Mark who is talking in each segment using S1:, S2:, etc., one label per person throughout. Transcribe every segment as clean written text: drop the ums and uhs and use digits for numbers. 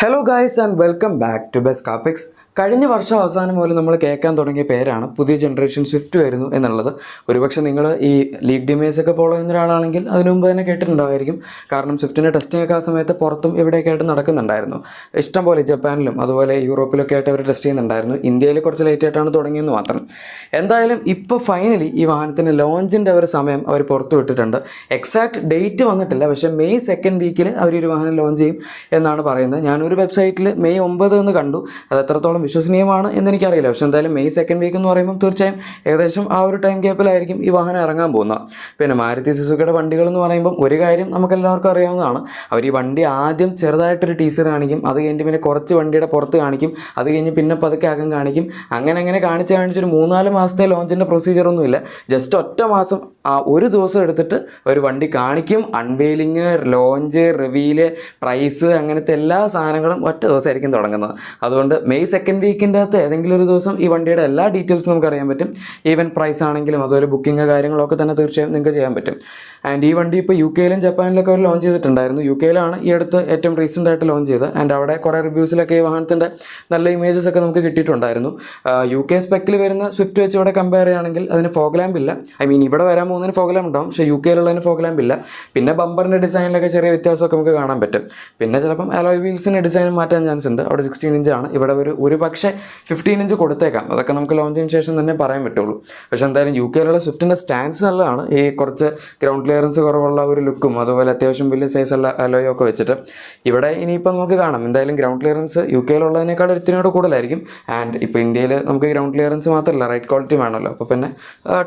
S1: Hello guys and welcome back to best കാപ്പിക്സ്. കഴിഞ്ഞ വർഷം അവസാനം മുതൽ നമ്മൾ കേൾക്കാൻ തുടങ്ങിയ പേരാണ് പുതിയ ജനറേഷൻ സ്വിഫ്റ്റ് വരുന്നു എന്നുള്ളത്. ഒരുപക്ഷെ നിങ്ങൾ ഈ ലീഗ് ഡിമേഴ്സ് ഒക്കെ ഫോളോ ചെയ്യുന്ന ഒരാളാണെങ്കിൽ അതിനു മുമ്പ് തന്നെ കേട്ടിട്ടുണ്ടായിരിക്കും. കാരണം സ്വിഫ്റ്റിൻ്റെ ടെസ്റ്റിംഗ് ഒക്കെ ആ സമയത്ത് പുറത്തും ഇവിടെയൊക്കെ ആയിട്ട് നടക്കുന്നുണ്ടായിരുന്നു. ഇഷ്ടം പോലെ ജപ്പാനിലും അതുപോലെ യൂറോപ്പിലൊക്കെ ആയിട്ട് അവർ ടെസ്റ്റ് ചെയ്യുന്നുണ്ടായിരുന്നു. ഇന്ത്യയിൽ കുറച്ച് ലേറ്റ് ആയിട്ടാണ് തുടങ്ങിയെന്ന് മാത്രം. എന്തായാലും ഇപ്പോൾ ഫൈനലി ഈ വാഹനത്തിൻ്റെ ലോഞ്ചിൻ്റെ ഒരു സമയം അവർ പുറത്തു വിട്ടിട്ടുണ്ട്. എക്സാക്ട് ഡേറ്റ് വന്നിട്ടില്ല, പക്ഷേ മെയ് 2nd വീക്കിൽ അവരൊരു വാഹനം ലോഞ്ച് ചെയ്യും എന്നാണ് പറയുന്നത്. ഞാനൊരു വെബ്സൈറ്റിൽ മെയ് 9 എന്ന് കണ്ടു. അത് എത്രത്തോളം വിശ്വസനീയമാണ് എന്നെനിക്കറിയില്ല. പക്ഷേ എന്തായാലും മെയ് 2nd വീക്ക് എന്ന് പറയുമ്പോൾ തീർച്ചയായും ഏകദേശം ആ ഒരു ടൈം ഗ്യാപ്പിലായിരിക്കും ഈ വാഹനം ഇറങ്ങാൻ പോകുന്നത്. പിന്നെ മാരുതി സുസുക്കിയുടെ വണ്ടികൾ എന്ന് പറയുമ്പം ഒരു കാര്യം നമുക്കെല്ലാവർക്കും അറിയാവുന്നതാണ്. അവർ ഈ വണ്ടി ആദ്യം ചെറുതായിട്ടൊരു ടീസർ കാണിക്കും, അത് കഴിഞ്ഞിട്ട് പിന്നെ കുറച്ച് വണ്ടിയുടെ പുറത്ത് കാണിക്കും, അത് കഴിഞ്ഞ് പിന്നെ പതുക്കെ അകം കാണിക്കും. അങ്ങനെ കാണിച്ചൊരു 3-4 മാസത്തെ ലോഞ്ചിൻ്റെ പ്രൊസീജിയറൊന്നുമില്ല. ജസ്റ്റ് ഒറ്റ മാസം ഒരു ദിവസം എടുത്തിട്ട് ഒരു വണ്ടി കാണിക്കും. അൺവെയിലിങ്, ലോഞ്ച്, റിവീല്, പ്രൈസ്, അങ്ങനത്തെ എല്ലാ സാധനങ്ങളും ഒറ്റ ദിവസമായിരിക്കും തുടങ്ങുന്നത്. അതുകൊണ്ട് മെയ് 2nd വീക്കിൻ്റെ അകത്ത് ഏതെങ്കിലും ഒരു ദിവസം ഈ വണ്ടിയുടെ എല്ലാ ഡീറ്റെയിൽസും നമുക്ക് അറിയാൻ പറ്റും. ഈവൻ പ്രൈസ് ആണെങ്കിലും അതുപോലെ ബുക്കിംഗ് കാര്യങ്ങളൊക്കെ തന്നെ തീർച്ചയായും നിങ്ങൾക്ക് ചെയ്യാൻ പറ്റും. ആൻഡ് ഈ വണ്ടി ഇപ്പോൾ UK-ലും ജപ്പാനിലൊക്കെ അവർ ലോഞ്ച് ചെയ്തിട്ടുണ്ടായിരുന്നു. UK-ലാണ് ഈ അടുത്ത് ഏറ്റവും റീസെൻ്റ് ആയിട്ട് ലോഞ്ച് ചെയ്തത്. ആൻഡ് അവിടെ കുറേ റിവ്യൂസിലൊക്കെ ഈ വാഹനത്തിൻ്റെ നല്ല ഇമേജസ് ഒക്കെ നമുക്ക് കിട്ടിയിട്ടുണ്ടായിരുന്നു. UK സ്പെക്കിൽ വരുന്ന സ്വിഫ്റ്റ് വെച്ച് ഇവിടെ കമ്പയർ ചെയ്യുകയാണെങ്കിൽ അതിന് ഫോഗ് ലാമ്പ് ഇല്ല. ഇവിടെ വരാൻ പോകുന്നതിന് ഫോഗ് ലാമ്പ് ഉണ്ടാവും, പക്ഷേ UK-ലുള്ളതിന് ഫോഗ് ലാമ്പ് ഇല്ല. പിന്നെ ബമ്പറിൻ്റെ ഡിസൈനിലൊക്കെ ചെറിയ വ്യത്യാസമൊക്കെ നമുക്ക് കാണാൻ പറ്റും. പിന്നെ ചിലപ്പം അലോയ് വീൽസിൻ്റെ ഡിസൈൻ മാറ്റാൻ ചാൻസ് ഉണ്ട്. അവിടെ 16 ഇഞ്ചാണ്, ഇവിടെ ഒരു പക്ഷേ 15 ഇഞ്ച് കൊടുത്തേക്കാം. അതൊക്കെ നമുക്ക് ലോഞ്ചിന് ശേഷം തന്നെ പറയാൻ പറ്റുള്ളൂ. പക്ഷേ എന്തായാലും UK-ലുള്ള സ്വിഫ്റ്റിൻ്റെ സ്റ്റാൻസ് നല്ലതാണ്. ഈ കുറച്ച് ഗ്രൗണ്ട് ക്ലിയറൻസ് കുറവുള്ള ഒരു ലുക്കും അതുപോലെ അത്യാവശ്യം വലിയ സൈസുള്ള അലോയും ഒക്കെ വെച്ചിട്ട് ഇവിടെ ഇനിയിപ്പോൾ നമുക്ക് കാണാം. എന്തായാലും ഗ്രൗണ്ട് ക്ലിയറൻസ് UK-ലുള്ളതിനേക്കാൾ ഇത്തിരിയോട് കൂടുതലായിരിക്കും. ആൻഡ് ഇപ്പോൾ ഇന്ത്യയിൽ നമുക്ക് ഗ്രൗണ്ട് ക്ലിയറൻസ് മാത്രമല്ല റൈഡ് ക്വാളിറ്റി വേണമല്ലോ. അപ്പോൾ പിന്നെ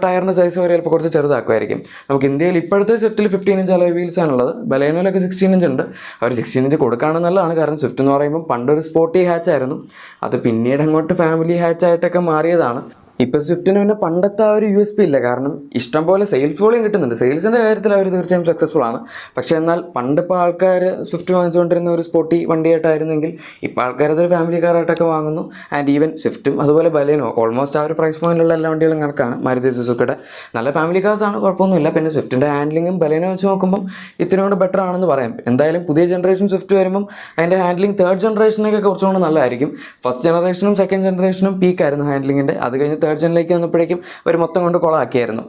S1: ടയറിൻ്റെ സൈസ് വരെ ചിലപ്പോൾ കുറച്ച് ചെറുതാക്കുമായിരിക്കും. നമുക്ക് ഇന്ത്യയിൽ ഇപ്പോഴത്തെ സ്വിഫ്റ്റിൽ 15 ഇഞ്ച് അലോയ് വീൽസ് ആണുള്ളത്. ബലേനോയിലൊക്കെ 16 ഇഞ്ച് ഉണ്ട്. അവർ 16 ഇഞ്ച് കൊടുക്കുകയാണെന്ന് നല്ലതാണ്. കാരണം സ്വിഫ്റ്റ് എന്ന് പറയുമ്പോൾ പണ്ടൊരു സ്പോർട്ടി ഹാച്ച് ആയിരുന്നു, അത് പിന്നീട് അങ്ങോട്ട് ഫാമിലി ഹാച്ചായിട്ടൊക്കെ മാറിയതാണ്. ഇപ്പോൾ സ്വിഫ്റ്റിന് പിന്നെ പണ്ടത്തെ ആ ഒരു USP ഇല്ല. കാരണം ഇഷ്ടംപോലെ സെയിൽസ് വോളിയം കിട്ടുന്നുണ്ട്. സെയിൽസിൻ്റെ കാര്യത്തിൽ അവർ തീർച്ചയായും സക്സസ്ഫുൾ ആണ്. പക്ഷേ എന്നാൽ പണ്ടിപ്പോൾ ആൾക്കാർ സ്വിഫ്റ്റ് വാങ്ങിച്ചുകൊണ്ടിരുന്ന ഒരു സ്പോർട്ടി വണ്ടിയായിട്ടായിരുന്നെങ്കിൽ ഇപ്പോൾ ആൾക്കാർ അതൊരു ഫാമിലി കാറായിട്ടൊക്കെ വാങ്ങുന്നു. ആൻഡ് ഈവൻ സ്വിഫ്റ്റും അതുപോലെ ബലേനോ ഓൾമോസ്റ്റ് ആ ഒരു പ്രൈസ് പോയിന്റിലുള്ള എല്ലാ വണ്ടികളും കണക്കാണ്. മാരുതി സുസുക്കിയുടെ നല്ല ഫാമിലി കാർസാണ്, കുഴപ്പമൊന്നുമില്ല. പിന്നെ സ്വിഫ്റ്റിൻ്റെ ഹാൻഡ്ലിങ്ങും ബലേനോ വെച്ച് നോക്കുമ്പം ഇത്തിരി കൂടെ ബെറ്റർ ആണെന്ന് പറയാം. എന്തായാലും പുതിയ ജനറേഷൻ സ്വിഫ്റ്റ് വരുമ്പം അതിൻ്റെ ഹാൻഡ്ലിങ് 3rd ജനറേഷനൊക്കെ കുറച്ചുകൂടെ നല്ലതായിരിക്കും. ഫസ്റ്റ് ജനറേഷനും 2nd ജനറേഷനും പീക്കായിരുന്നു ഹാൻഡ്ലിങ്ങിൻ്റെ. അത് കഴിഞ്ഞ് 3rd ജനറേഷനിലേക്ക് വന്നപ്പോഴേക്കും ഒരു മൊത്തം കൊണ്ട് കൊളാക്കിയായിരുന്നു.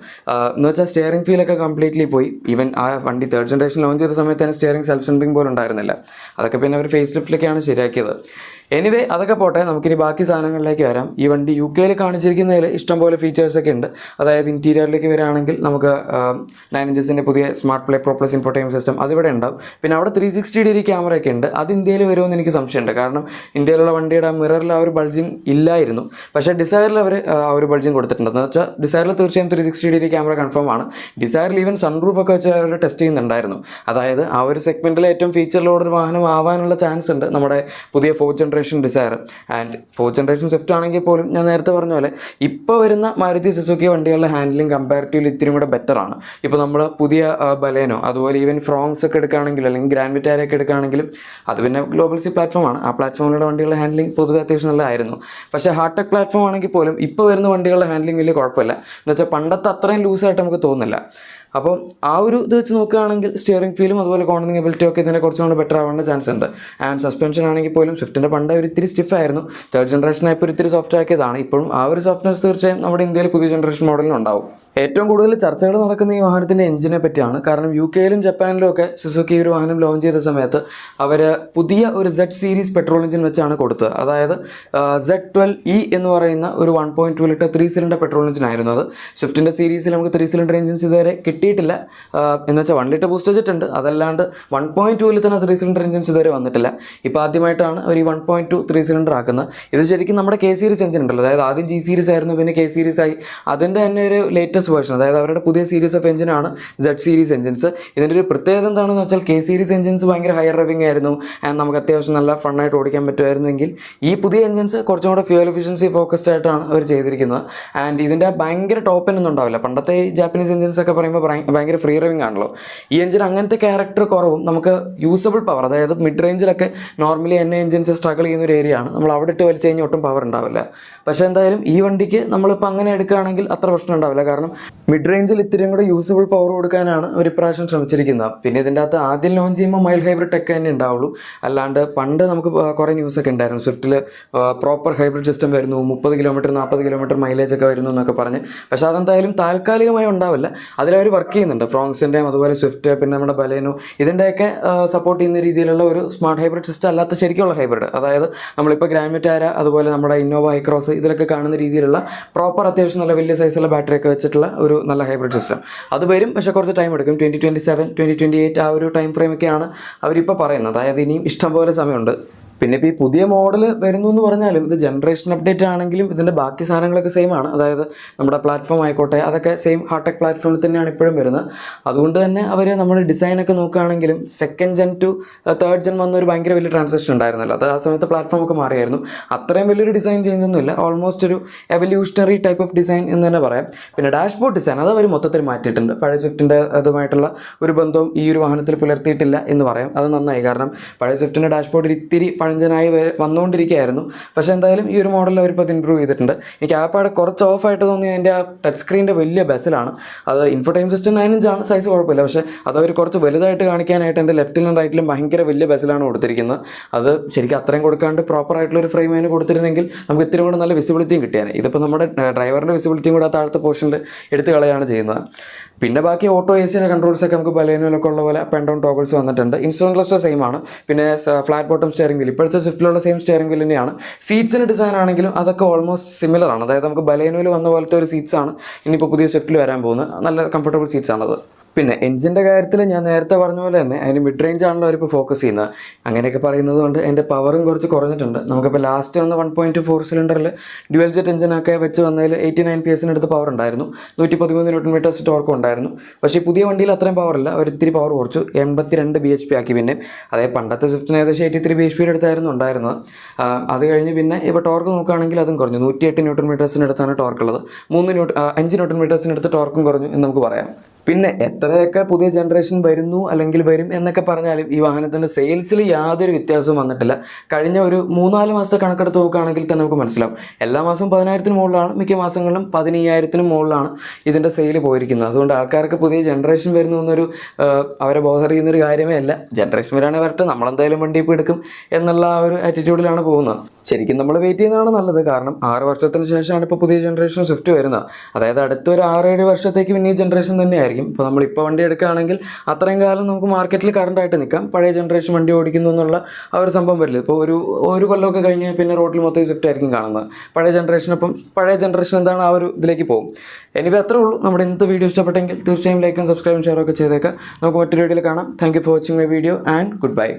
S1: എന്ന് വെച്ചാൽ സ്റ്റിയറിംഗ് ഫീലൊക്കെ കംപ്ലീറ്റ്ലി പോയി. ഈവൻ ആ വണ്ടി 3rd ജനറേഷൻ ലോഞ്ച് ചെയ്ത സമയത്ത് തന്നെ സ്റ്റിയറിംഗ് സെൽഫ് സെൻട്രിങ് പോലും ഉണ്ടായിരുന്നില്ല. അതൊക്കെ പിന്നെ അവർ ഫേസ് ലിഫ്റ്റിലേക്കാണ് ശരിയാക്കിയത്. എനിവേ അതൊക്കെ പോട്ടെ, നമുക്കിനി ബാക്കി സാധനങ്ങളിലേക്ക് വരാം. ഈ വണ്ടി UK-ൽ കാണിച്ചിരിക്കുന്നതിൽ ഇഷ്ടംപോലെ ഫീച്ചേഴ്സൊക്കെ ഉണ്ട്. അതായത് ഇൻറ്റീരിയറിലേക്ക് വരികയാണെങ്കിൽ നമുക്ക് 9 ഇഞ്ചസിൻ്റെ പുതിയ smart play pro plus infotainment system അതിവിടെ ഉണ്ടാവും. പിന്നെ അവിടെ 360° ക്യാമറയൊക്കെ ഉണ്ട്. അത് ഇന്ത്യയിൽ വരുമെന്ന് എനിക്ക് സംശയമുണ്ട്. കാരണം ഇന്ത്യയിലുള്ള വണ്ടിയുടെ മിററിൽ ആ ഒരു ബൾജിങ് ഇല്ലായിരുന്നു. പക്ഷേ ഡിസയറിൽ അവർ ആ ഒരു ബൾജിങ് കൊടുത്തിട്ടുണ്ട്. എന്ന് വെച്ചാൽ ഡിസയറിൽ തീർച്ചയായും 360° ക്യാമറ കൺഫേം ആണ്. ഡിസയറിൽ ഈവൻ സൺറൂഫ് ഒക്കെ വെച്ച് അവർ ടെസ്റ്റ് ചെയ്യുന്നുണ്ടായിരുന്നു. അതായത് ആ ഒരു സെഗ്മെൻറ്റിലെ ഏറ്റവും ഫീച്ചറിലോടൊരു വാഹനം ആവാനുള്ള ചാൻസ് ഉണ്ട് നമ്മുടെ പുതിയ 4th generation Dzire. And 4th generation Swift ആണെങ്കിൽ പോലും ഞാൻ നേരത്തെ പറഞ്ഞ പോലെ ഇപ്പോൾ വരുന്ന മാരുതി സുസുക്കി വണ്ടികളുടെ ഹാൻഡ്ലിംഗ് കമ്പാരിറ്റീവ്ലി ഇത്തിരി കൂടെ ബെറ്റർ ആണ്. ഇപ്പോൾ നമ്മൾ പുതിയ ബലേനോ അതുപോലെ ഈവൻ ഫ്രോങ്സ് ഒക്കെ എടുക്കുകയാണെങ്കിൽ അല്ലെങ്കിൽ ഗ്രാൻഡ് വിറ്റാരയൊക്കെ എടുക്കുകയാണെങ്കിലും അത് പിന്നെ ഗ്ലോബൽ സി പ്ലാറ്റ്ഫോമാണ്. ആ പ്ലാറ്റ്ഫോമിലുള്ള വണ്ടികളുടെ ഹാൻഡ്ലിംഗ് പൊതുവെ അത്യാവശ്യം നല്ലതായിരുന്നു. പക്ഷേ ഹാർടെക് പ്ലാറ്റ്ഫോം ആണെങ്കിൽ പോലും ഇപ്പോൾ വരുന്ന വണ്ടികളുടെ ഹാൻഡ്ലിംഗ് വലിയ കുഴപ്പമില്ല. എന്ന് വെച്ചാൽ പണ്ടത്തെ അത്രയും ലൂസായിട്ട് നമുക്ക് തോന്നുന്നില്ല. അപ്പോൾ ആ ഒരു ഇത് വെച്ച് നോക്കുകയാണെങ്കിൽ സ്റ്റിയറിംഗ് ഫീലും അതുപോലെ കോർണറിംഗ് എബിലിറ്റിയും ഒക്കെ ഇതിനെ കുറച്ചുകൂടെ ബെറ്റർ ആവേണ്ട ചാൻസ് ഉണ്ട്. ആൻഡ് സസ്പെൻഷൻ ആണെങ്കിൽ പോലും സ്വിഫ്റ്റിൻ്റെ പണ്ട് ഒരു ഇത്തിരി സ്റ്റിഫായിരുന്നു. 3rd ജനറേഷനായപ്പോൾ ഇത്തിരി സോഫ്റ്റ് ആക്കിയതാണ്. ഇപ്പോഴും ആ ഒരു സോഫ്റ്റ്നെസ് തീർച്ചയായും നമ്മുടെ ഇന്ത്യയിൽ പുതിയ ജനറേഷൻ മോഡലിനുണ്ടാവും. ഏറ്റവും കൂടുതൽ ചർച്ചകൾ നടക്കുന്ന ഈ വാഹനത്തിൻ്റെ എഞ്ചിനെ പറ്റിയാണ്. കാരണം UK-ലും ജപ്പാനിലും ഒക്കെ സുസുക്കി ഒരു വാഹനം ലോഞ്ച് ചെയ്ത സമയത്ത് അവർ പുതിയ ഒരു Z സീരീസ് പെട്രോൾ എഞ്ചിൻ വെച്ചാണ് കൊടുത്തത്. അതായത് Z12E എന്ന് പറയുന്ന ഒരു 1.2 ലിറ്റർ 3 സിലിണ്ടർ പെട്രോൾ എഞ്ചിൻ ആയിരുന്നു അത്. സ്വിഫ്റ്റിൻ്റെ സീരീസിൽ നമുക്ക് 3 സിലിണ്ടർ എഞ്ചിൻസ് ഇതുവരെ കിട്ടിയിട്ടില്ല. എന്ന് വെച്ചാൽ 1 ലിറ്റർ ബൂസ്റ്റർ ജെറ്റ് ഉണ്ട്, അതല്ലാണ്ട് 1.2 തന്നെ 3 സിലിണ്ടർ എഞ്ചിൻസ് ഇതുവരെ വന്നിട്ടില്ല. ഇപ്പോൾ ആദ്യമായിട്ടാണ് അവർ ഈ 1.2 3 സിലിണ്ടർ ആക്കുന്നത്. ഇത് ശരിക്കും നമ്മുടെ K സീരീസ് എഞ്ചിൻ ഉണ്ടല്ലോ, അതായത് ആദ്യം G സീരീസ് ആയിരുന്നു, പിന്നെ K സീരീസ് ആയി. അതിൻ്റെ തന്നെ ഒരു ലേറ്റസ്റ്റ് വേർഷൻ, അതായത് അവരുടെ പുതിയ സീരീസ് ഓഫ് എഞ്ചിനാണ് Z സീരീസ് എഞ്ചിൻസ്. ഇതിൻ്റെ ഒരു പ്രത്യേകത എന്താണെന്ന് വെച്ചാൽ K സീരീസ് എഞ്ചിൻസ് ഭയങ്കര ഹയർ റവിംഗ് ആയിരുന്നു. ആൻഡ് നമുക്ക് അത്യാവശ്യം നല്ല ഫണ്ണായിട്ട് ഓടിക്കാൻ പറ്റുമായിരുന്നെങ്കിൽ ഈ പുതിയ എഞ്ചിൻസ് കുറച്ചും കൂടെ ഫ്യൂൽ എഫിഷ്യൻസി ഫോക്കസ്ഡ് ആയിട്ടാണ് അവർ ചെയ്തിരിക്കുന്നത്. ആൻഡ് ഇതിൻ്റെ ഭയങ്കര ടോപ്പ് എൻഡ് ഒന്നും ഉണ്ടാവില്ല. പണ്ടത്തെ ഈ ജാപ്പനീസ് എഞ്ചിൻസ് ഒക്കെ പറയുമ്പോൾ ഭയങ്കര ഫ്രീ റവിംഗ് ആണല്ലോ. ഈ എഞ്ചിൻ അങ്ങനത്തെ ക്യാരക്ടർ കുറവും നമുക്ക് യൂസബിൾ പവർ, അതായത് മിഡ് റേഞ്ചിലൊക്കെ നോർമലി എഞ്ചിൻസ് സ്ട്രഗിൾ ചെയ്യുന്ന ഒരു ഏരിയ ആണ്. നമ്മൾ അവിടെ ഇട്ട് വലിച്ചു കഴിഞ്ഞാൽ ഒട്ടും പവർ ഉണ്ടാവില്ല. പക്ഷേ എന്തായാലും ഈ വണ്ടിക്ക് നമ്മളിപ്പോൾ അങ്ങനെ എടുക്കുകയാണെങ്കിൽ അത്ര പ്രശ്നം ഉണ്ടാവില്ല. കാരണം മിഡ് റേഞ്ചിൽ ഇത്തിരിയും കൂടെ യൂസബിൾ പവർ കൊടുക്കാനാണ് ഒരു പ്രാവശ്യം ശ്രമിച്ചിരിക്കുന്നത്. പിന്നെ ഇതിൻ്റെ അകത്ത് ആദ്യം ലോഞ്ച് ചെയ്യുമ്പോൾ മൈൽഡ് ഹൈബ്രിഡ് ടെക്ക് തന്നെ ഉണ്ടാവുള്ളൂ. അല്ലാണ്ട് പണ്ട് നമുക്ക് കുറേ ന്യൂസൊക്കെ ഉണ്ടായിരുന്നു സ്വിഫ്റ്റിൽ പ്രോപ്പർ ഹൈബ്രിഡ് സിസ്റ്റം വരുന്നു, 30 കിലോമീറ്റർ 40 കിലോമീറ്റർ മൈലേജ് ഒക്കെ വരുന്നു എന്നൊക്കെ പറഞ്ഞ്. പക്ഷേ അതെന്തായാലും താൽക്കാലികമായി ഉണ്ടാവില്ല. അതിലവർ വർക്ക് ചെയ്യുന്നുണ്ട്. ഫ്രോങ്സിൻ്റെയും അതുപോലെ സ്വിഫ്റ്റ്, പിന്നെ നമ്മുടെ ബലേനോ, ഇതിൻ്റെയൊക്കെ സപ്പോർട്ട് ചെയ്യുന്ന രീതിയിലുള്ള ഒരു സ്മാർട്ട് ഹൈബ്രിഡ് സിസ്റ്റം അല്ലാത്ത ശരിക്കുള്ള ഹൈബ്രിഡ്, അതായത് നമ്മളിപ്പോൾ ഗ്രാൻഡ് വിറ്റാര അതുപോലെ നമ്മുടെ ഇന്നോവ ഹൈക്രോസ് ഇതിലൊക്കെ കാണുന്ന രീതിയിലുള്ള പ്രോപ്പർ അത്യാവശ്യം നല്ല വലിയ സൈസുള്ള ബാറ്ററി ഒക്കെ വെച്ചിട്ടുള്ള ഒരു നല്ല ഹൈബ്രിഡ് സിസ്റ്റം അത് വരും. പക്ഷേ കുറച്ച് ടൈം എടുക്കും. 2027 2028 ആ ഒരു ടൈം ഫ്രെയിമൊക്കെയാണ് അവരിപ്പോൾ പറയുന്നത്. അതായത് ഇനിയും ഇഷ്ടംപോലെ സമയമുണ്ട്. പിന്നെ ഇപ്പോൾ ഈ പുതിയ മോഡൽ വരുന്നു എന്ന് പറഞ്ഞാലും ഇത് ജനറേഷൻ അപ്ഡേറ്റ് ആണെങ്കിലും ഇതിൻ്റെ ബാക്കി സാധനങ്ങളൊക്കെ സെയിം ആണ്. അതായത് നമ്മുടെ പ്ലാറ്റ്ഫോം ആയിക്കോട്ടെ അതൊക്കെ സെയിം ഹാർടെക് പ്ലാറ്റ്ഫോമിൽ തന്നെയാണ് ഇപ്പോഴും വരുന്നത്. അതുകൊണ്ട് തന്നെ അവർ നമ്മുടെ ഡിസൈനൊക്കെ നോക്കുകയാണെങ്കിലും second gen to third gen വന്നൊരു ഭയങ്കര വലിയ ട്രാൻസിഷൻ ഉണ്ടായിരുന്നല്ലോ. അത് ആ സമയത്ത് പ്ലാറ്റ്ഫോം ഒക്കെ മാറിയായിരുന്നു. അത്രയും വലിയൊരു ഡിസൈൻ ചേഞ്ച് ഒന്നുമില്ല. ഓൾമോസ്റ്റ് ഒരു എവല്യൂഷണറി ടൈപ്പ് ഓഫ് ഡിസൈൻ എന്ന് തന്നെ പറയാം. പിന്നെ ഡാഷ്ബോർഡ് ഡിസൈൻ അത് അവർ മൊത്തത്തിൽ മാറ്റിയിട്ടുണ്ട്. പഴയ സ്വിഫ്റ്റിൻ്റെ അതുമായിട്ടുള്ള ഒരു ബന്ധവും ഈ ഒരു വാഹനത്തിൽ പുലർത്തിയിട്ടില്ല എന്ന് പറയാം. അത് നന്നായി. കാരണം പഴയ സ്വിഫ്റ്റിൻ്റെ ഡാഷ്ബോർഡിൽ ഇത്തിരി പഴഞ്ചനായി വന്നുകൊണ്ടിരിക്കുകയായിരുന്നു. പക്ഷേ എന്തായാലും ഈ ഒരു മോഡലിൽ അവരിപ്പോൾ അത് ഇമ്പ്രൂവ് ചെയ്തിട്ടുണ്ട്. എനിക്ക് ആപ്പാടെ കുറച്ച് ഓഫായിട്ട് തോന്നിയ അതിൻ്റെ ആ ടച്ച് സ്ക്രീനിൻ്റെ വലിയ ബെസലാണ്. അത് ഇൻഫോടൈം സിസ്റ്റം 9 ഇഞ്ചാണ്, സൈസ് കുഴപ്പമില്ല. പക്ഷേ അതവർ കുറച്ച് വലുതായിട്ട് കാണിക്കാനായിട്ട് എൻ്റെ ലെഫ്റ്റിലും റൈറ്റിലും ഭയങ്കര വലിയ ബെസലാണ് കൊടുത്തിരിക്കുന്നത്. അത് ശരിക്കും അത്രയും കൊടുക്കാണ്ട് പ്രോപ്പറായിട്ടുള്ളൊരു ഫ്രെയിം അതിന് കൊടുത്തിരുന്നെങ്കിൽ നമുക്ക് ഇത്തിരി കൂടെ നല്ല വിസിബിലിറ്റിയും കിട്ടിയാണ്. ഇതിപ്പോൾ നമ്മുടെ ഡ്രൈവറിൻ്റെ വിസിബിലിറ്റിയും കൂടെ ആ താഴത്തെ പോർഷനിൽ എടുത്ത് കളയാണ് ചെയ്യുന്നത്. പിന്നെ ബാക്കി ഓട്ടോ എസിൻ്റെ കൺട്രോൾസൊക്കെ നമുക്ക് ബലേനോയിലൊക്കെ ഉള്ള പോലെ അപ്പ് ആൻഡ് ഡൗൺ ടോഗിൾസ് വന്നിട്ടുണ്ട്. ഇൻസ്ട്രുമെന്റ് ക്ലസ്റ്റർ സെയിം ആണ്. പിന്നെ ഫ്ലാറ്റ് ബോട്ടം സ്റ്റിയറിംഗ് വീൽ ഇപ്പോഴത്തെ സ്വിഫ്റ്റിലുള്ള സെയിം സ്റ്റിയറിംഗ് വീൽ തന്നെയാണ്. സീറ്റ്സിൻ്റെ ഡിസൈൻ ആണെങ്കിലും അതൊക്കെ ഓൾമോസ്റ്റ് സിമിലർ ആണ്. അതായത് നമുക്ക് ബലേനോയിൽ വന്ന പോലത്തെ ഒരു സീറ്റ്സ് ആണ് ഇനിയിപ്പോൾ പുതിയ സ്വിഫ്റ്റിൽ വരാൻ പോകുന്നത്. നല്ല കംഫർട്ടബിൾ സീറ്റ്സ് ആണത്. പിന്നെ എഞ്ചിൻ്റെ കാര്യത്തിൽ ഞാൻ നേരത്തെ പറഞ്ഞ പോലെ തന്നെ അതിന് മിഡ് റേഞ്ച് ആണല്ലോ അവരിപ്പോൾ ഫോക്കസ് ചെയ്യുന്നത്. അങ്ങനെയൊക്കെ പറയുന്നത് കൊണ്ട് എൻ്റെ പവറും കുറച്ച് കുറഞ്ഞിട്ടുണ്ട്. നമുക്കിപ്പോൾ ലാസ്റ്റ് വന്ന 1.4 സിലിണ്ടറിൽ ഡ്യുവൽ ജെറ്റ് എഞ്ചിനൊക്കെ വെച്ച് വന്നതിൽ 89 PS അടുത്ത് പവർ ഉണ്ടായിരുന്നു. 113 Nm ടോർക്കും ഉണ്ടായിരുന്നു. പക്ഷേ പുതിയ വണ്ടിയിൽ അത്രയും പവറില്ല. അവർ ഇത്തിരി പവർ കുറച്ചു, 82 bhp ആക്കി. പിന്നെ അതേ പണ്ടത്തെ സ്വിഫ്റ്റിന് ഏകദേശം 83 bhp അടുത്തായിരുന്നു ഉണ്ടായിരുന്നത്. അത് കഴിഞ്ഞ് പിന്നെ ഇപ്പോൾ ടോർക്ക് നോക്കുകയാണെങ്കിൽ അതും കുറഞ്ഞു. 108 Nm അടുത്താണ് ടോർക്കുള്ളത്. 5 Nm അടുത്ത് ടോർക്കും കുറഞ്ഞു എന്ന് നമുക്ക് പറയാം. പിന്നെ എത്രയൊക്കെ പുതിയ ജനറേഷൻ വരുന്നു അല്ലെങ്കിൽ വരും എന്നൊക്കെ പറഞ്ഞാലും ഈ വാഹനത്തിൻ്റെ സെയിൽസിൽ യാതൊരു വ്യത്യാസവും വന്നിട്ടില്ല. കഴിഞ്ഞ ഒരു 3-4 മാസത്തെ കണക്കെടുത്ത് നോക്കുകയാണെങ്കിൽ തന്നെ നമുക്ക് മനസ്സിലാവും. എല്ലാ മാസവും 10,000-ന് മുകളിലാണ്, മിക്ക മാസങ്ങളിലും 15,000-ന് മുകളിലാണ് ഇതിൻ്റെ സെയിൽ പോയിരിക്കുന്നത്. അതുകൊണ്ട് ആൾക്കാർക്ക് പുതിയ ജനറേഷൻ വരുന്നു എന്നൊരു അവരെ ബോധറിയുന്നൊരു കാര്യമേ അല്ല. ജനറേഷൻ വരാണെങ്കിൽ വരട്ടെ, നമ്മളെന്തായാലും വണ്ടി ഇപ്പോൾ എടുക്കും എന്നുള്ള ആ ഒരു ആറ്റിറ്റ്യൂഡിലാണ് പോകുന്നത്. ശരിക്കും നമ്മൾ വെയിറ്റ് ചെയ്യുന്നതാണ് നല്ലത്. കാരണം 6 വർഷത്തിന് ശേഷമാണ് ഇപ്പോൾ പുതിയ ജനറേഷൻ സ്വിഫ്റ്റ് വരുന്നത്. അതായത് അടുത്തൊരു 6-7 വർഷത്തേക്ക് പിന്നെ ഈ ജനറേഷൻ തന്നെയായിരിക്കും. ഇപ്പോൾ നമ്മളിപ്പോൾ വണ്ടി എടുക്കുകയാണെങ്കിൽ അത്രയും കാലം നമുക്ക് മാർക്കറ്റിൽ കറണ്ടായിട്ട് നിൽക്കാം. പഴയ ജനറേഷൻ വണ്ടി ഓടിക്കുന്നു എന്നുള്ള ആ ഒരു സംഭവം വരില്ല. ഇപ്പോൾ ഒരു കൊല്ലമൊക്കെ കഴിഞ്ഞ് പിന്നെ റോഡിൽ മൊത്തം സ്വിഫ്റ്റ് ആയിരിക്കും കാണുന്നത്. പഴയ ജനറേഷൻ എന്താണ് ആ ഒരു ഇതിലേക്ക് പോകും. എനിവേ അത്രേ ഉള്ളൂ. നമ്മുടെ ഇന്നത്തെ വീഡിയോ ഇഷ്ടപ്പെട്ടെങ്കിൽ തീർച്ചയായും ലൈക്കും സബ്സ്ക്രൈബും ഷെയറൊക്കെ ചെയ്തേക്കാം. നമുക്ക് മറ്റൊരു വീഡിയോയിൽ കാണാം. Thank you for watching my video and good bye.